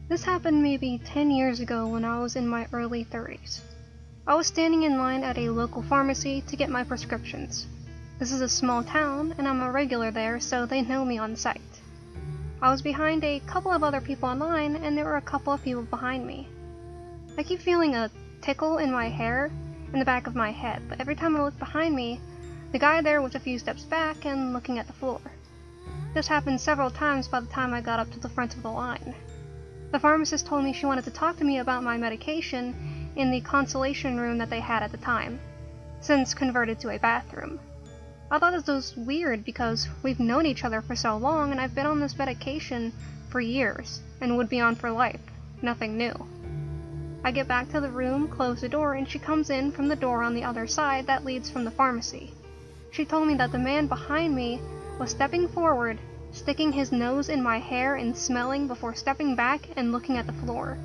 This happened maybe 10 years ago when I was in my early 30s. I was standing in line at a local pharmacy to get my prescriptions. This is a small town, and I'm a regular there, so they know me on sight. I was behind a couple of other people in line, and there were a couple of people behind me. I keep feeling a tickle in my hair in the back of my head, but every time I look behind me, the guy there was a few steps back and looking at the floor. This happened several times by the time I got up to the front of the line. The pharmacist told me she wanted to talk to me about my medication in the consultation room that they had at the time, since converted to a bathroom. I thought this was weird because we've known each other for so long and I've been on this medication for years and would be on for life. Nothing new. I get back to the room, close the door, and she comes in from the door on the other side that leads from the pharmacy. She told me that the man behind me was stepping forward, sticking his nose in my hair and smelling before stepping back and looking at the floor.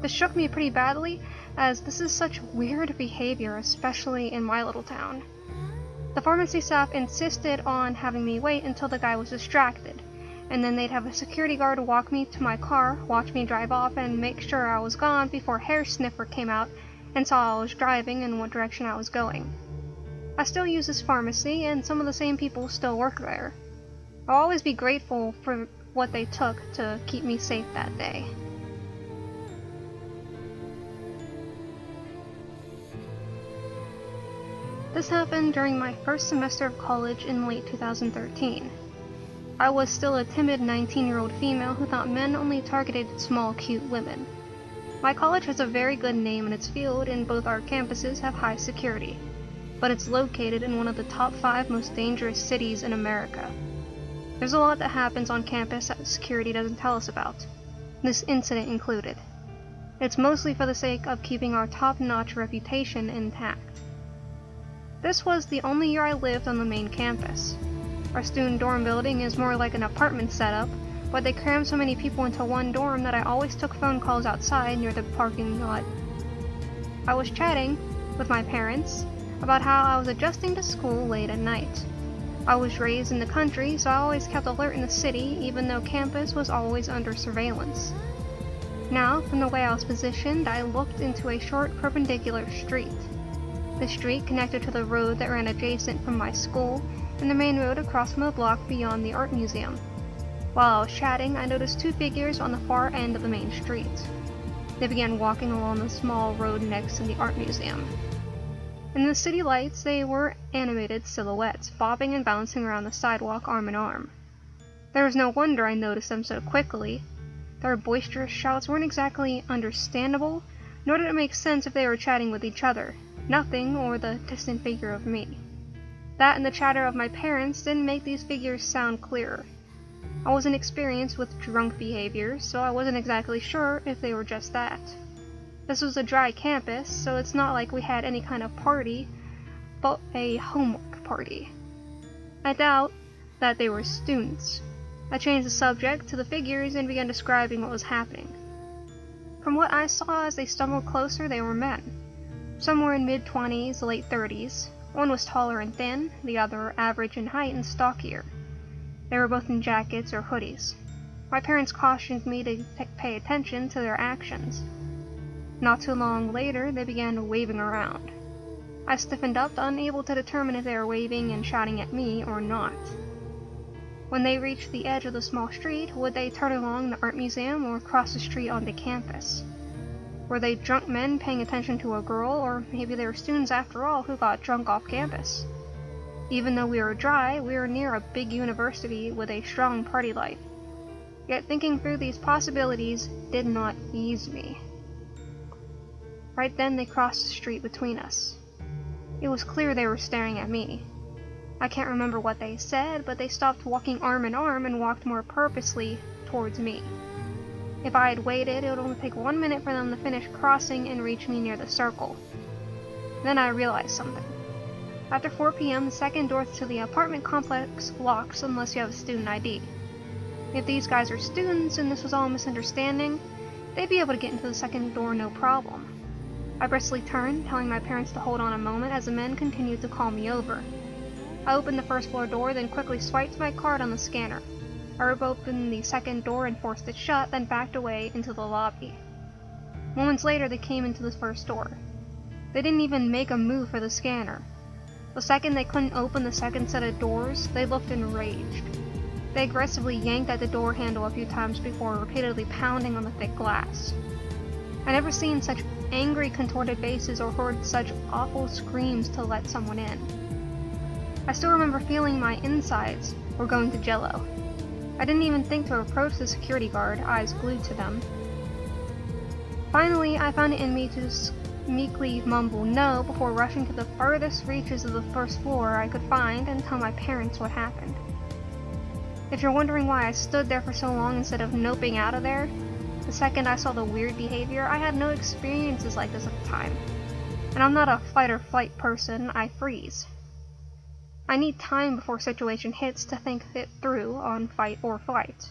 This shook me pretty badly, as this is such weird behavior, especially in my little town. The pharmacy staff insisted on having me wait until the guy was distracted, and then they'd have a security guard walk me to my car, watch me drive off, and make sure I was gone before a hair sniffer came out and saw I was driving and what direction I was going. I still use this pharmacy, and some of the same people still work there. I'll always be grateful for what they took to keep me safe that day. This happened during my first semester of college in late 2013. I was still a timid 19-year-old female who thought men only targeted small, cute women. My college has a very good name in its field, and both our campuses have high security, but it's located in one of the top 5 most dangerous cities in America. There's a lot that happens on campus that security doesn't tell us about, this incident included. It's mostly for the sake of keeping our top-notch reputation intact. This was the only year I lived on the main campus. Our student dorm building is more like an apartment setup, but they crammed so many people into one dorm that I always took phone calls outside near the parking lot. I was chatting with my parents about how I was adjusting to school late at night. I was raised in the country, so I always kept alert in the city, even though campus was always under surveillance. Now, from the way I was positioned, I looked into a short perpendicular street. The street connected to the road that ran adjacent from my school and the main road across from the block beyond the art museum. While I was chatting, I noticed 2 figures on the far end of the main street. They began walking along the small road next to the art museum. In the city lights, they were animated silhouettes, bobbing and bouncing around the sidewalk arm in arm. There was no wonder I noticed them so quickly. Their boisterous shouts weren't exactly understandable, nor did it make sense if they were chatting with each other. Nothing, or the distant figure of me. That and the chatter of my parents didn't make these figures sound clearer. I wasn't experienced with drunk behavior, so I wasn't exactly sure if they were just that. This was a dry campus, so it's not like we had any kind of party, but a homework party. I doubt that they were students. I changed the subject to the figures and began describing what was happening. From what I saw as they stumbled closer, they were men. Some were in mid-20s, late 30s. One was taller and thin, the other average in height and stockier. They were both in jackets or hoodies. My parents cautioned me to pay attention to their actions. Not too long later, they began waving around. I stiffened up, unable to determine if they were waving and shouting at me or not. When they reached the edge of the small street, would they turn along the art museum or cross the street onto campus? Were they drunk men paying attention to a girl, or maybe they were students after all who got drunk off campus? Even though we were dry, we were near a big university with a strong party life. Yet thinking through these possibilities did not ease me. Right then they crossed the street between us. It was clear they were staring at me. I can't remember what they said, but they stopped walking arm in arm and walked more purposely towards me. If I had waited, it would only take 1 minute for them to finish crossing and reach me near the circle. Then I realized something. After 4 p.m., the second door to the apartment complex locks unless you have a student ID. If these guys are students and this was all a misunderstanding, they'd be able to get into the second door no problem. I briskly turned, telling my parents to hold on a moment as the men continued to call me over. I opened the first floor door, then quickly swiped my card on the scanner. I ripped open the second door and forced it shut, then backed away into the lobby. Moments later, they came into the first door. They didn't even make a move for the scanner. The second they couldn't open the second set of doors, they looked enraged. They aggressively yanked at the door handle a few times before repeatedly pounding on the thick glass. I never seen such angry, contorted faces or heard such awful screams to let someone in. I still remember feeling my insides were going to jello. I didn't even think to approach the security guard, eyes glued to them. Finally, I found it in me to just meekly mumble no before rushing to the furthest reaches of the first floor I could find and tell my parents what happened. If you're wondering why I stood there for so long instead of noping out of there, the second I saw the weird behavior, I had no experiences like this at the time. And I'm not a fight or flight person, I freeze. I need time before situation hits to think it through on fight or flight.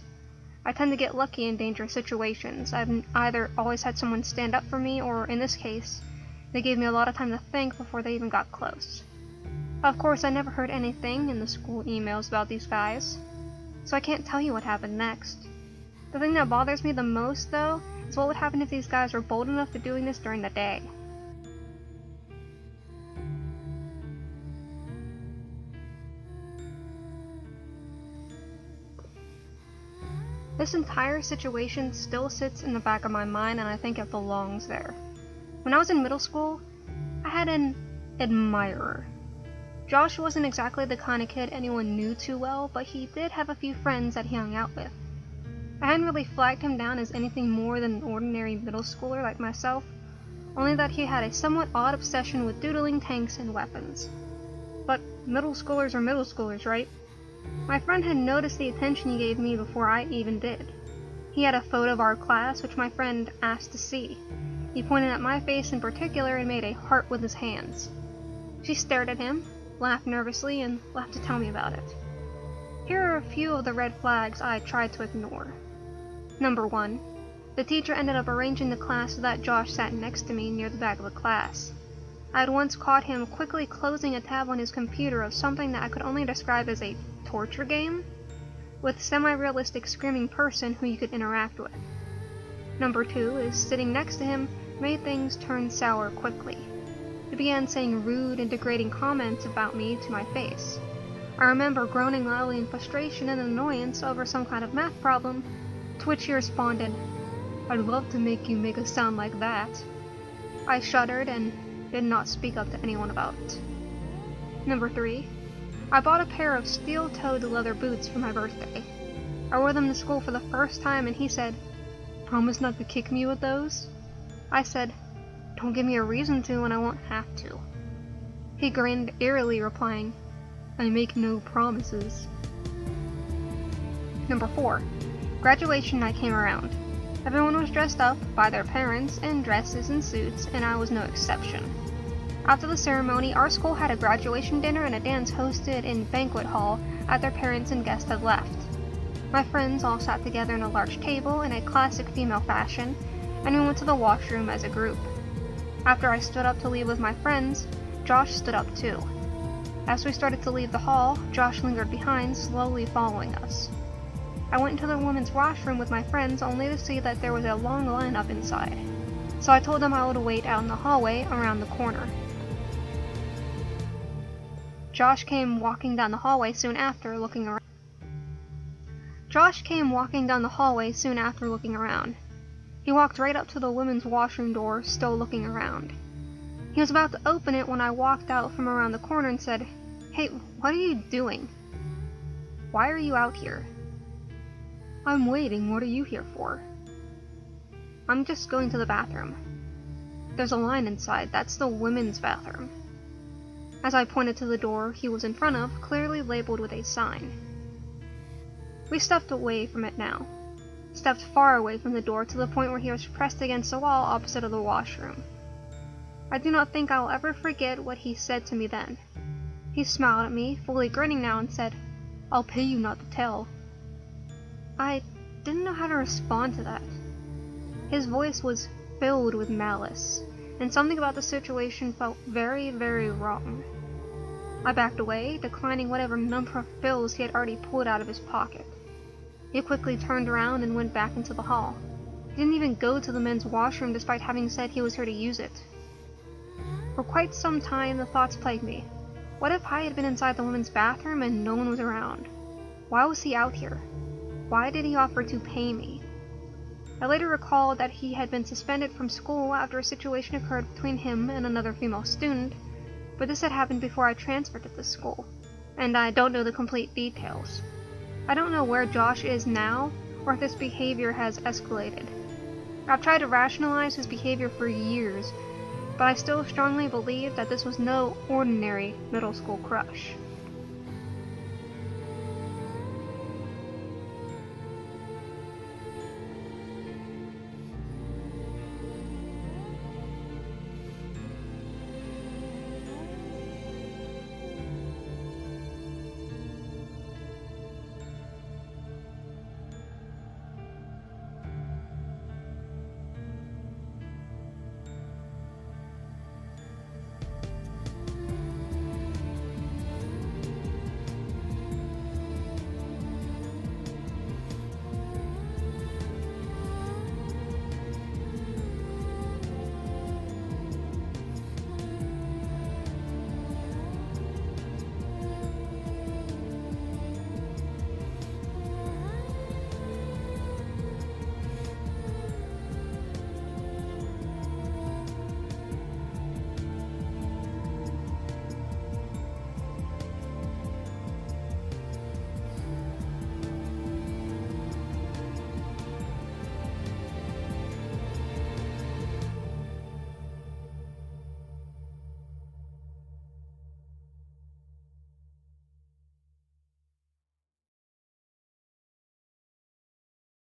I tend to get lucky in dangerous situations. I've either always had someone stand up for me, or in this case, they gave me a lot of time to think before they even got close. Of course, I never heard anything in the school emails about these guys, so I can't tell you what happened next. The thing that bothers me the most, though, is what would happen if these guys were bold enough to doing this during the day. This entire situation still sits in the back of my mind, and I think it belongs there. When I was in middle school, I had an admirer. Josh wasn't exactly the kind of kid anyone knew too well, but he did have a few friends that he hung out with. I hadn't really flagged him down as anything more than an ordinary middle schooler like myself, only that he had a somewhat odd obsession with doodling tanks and weapons. But middle schoolers are middle schoolers, right? My friend had noticed the attention he gave me before I even did. He had a photo of our class, which my friend asked to see. He pointed at my face in particular and made a heart with his hands. She stared at him, laughed nervously, and left to tell me about it. Here are a few of the red flags I tried to ignore. Number 1. The teacher ended up arranging the class so that Josh sat next to me near the back of the class. I had once caught him quickly closing a tab on his computer of something that I could only describe as a torture game, with a semi-realistic screaming person who you could interact with. Number 2 is sitting next to him made things turn sour quickly. He began saying rude and degrading comments about me to my face. I remember groaning loudly in frustration and annoyance over some kind of math problem, to which he responded, "I'd love to make you make a sound like that." I shuddered and did not speak up to anyone about it. Number 3. I bought a pair of steel-toed leather boots for my birthday. I wore them to school for the first time and he said, "Promise not to kick me with those?" I said, "Don't give me a reason to and I won't have to." He grinned eerily, replying, "I make no promises." Number 4. Graduation night came around. Everyone was dressed up by their parents in dresses and suits, and I was no exception. After the ceremony, our school had a graduation dinner and a dance hosted in banquet hall after their parents and guests had left. My friends all sat together in a large table in a classic female fashion, and we went to the washroom as a group. After I stood up to leave with my friends, Josh stood up too. As we started to leave the hall, Josh lingered behind, slowly following us. I went into the women's washroom with my friends only to see that there was a long line up inside, so I told them I would wait out in the hallway around the corner. Josh came walking down the hallway soon after, looking around. He walked right up to the women's washroom door, still looking around. He was about to open it when I walked out from around the corner and said, "Hey, what are you doing? Why are you out here?" "I'm waiting. What are you here for?" "I'm just going to the bathroom." "There's a line inside. That's the women's bathroom." As I pointed to the door he was in front of, clearly labeled with a sign. We stepped away from it now. Stepped far away from the door to the point where he was pressed against the wall opposite of the washroom. I do not think I will ever forget what he said to me then. He smiled at me, fully grinning now, and said, "I'll pay you not to tell." I didn't know how to respond to that. His voice was filled with malice, and something about the situation felt very, very wrong. I backed away, declining whatever number of bills he had already pulled out of his pocket. He quickly turned around and went back into the hall. He didn't even go to the men's washroom despite having said he was here to use it. For quite some time, the thoughts plagued me. What if I had been inside the women's bathroom and no one was around? Why was he out here? Why did he offer to pay me? I later recalled that he had been suspended from school after a situation occurred between him and another female student, but this had happened before I transferred to this school, and I don't know the complete details. I don't know where Josh is now, or if this behavior has escalated. I've tried to rationalize his behavior for years, but I still strongly believe that this was no ordinary middle school crush.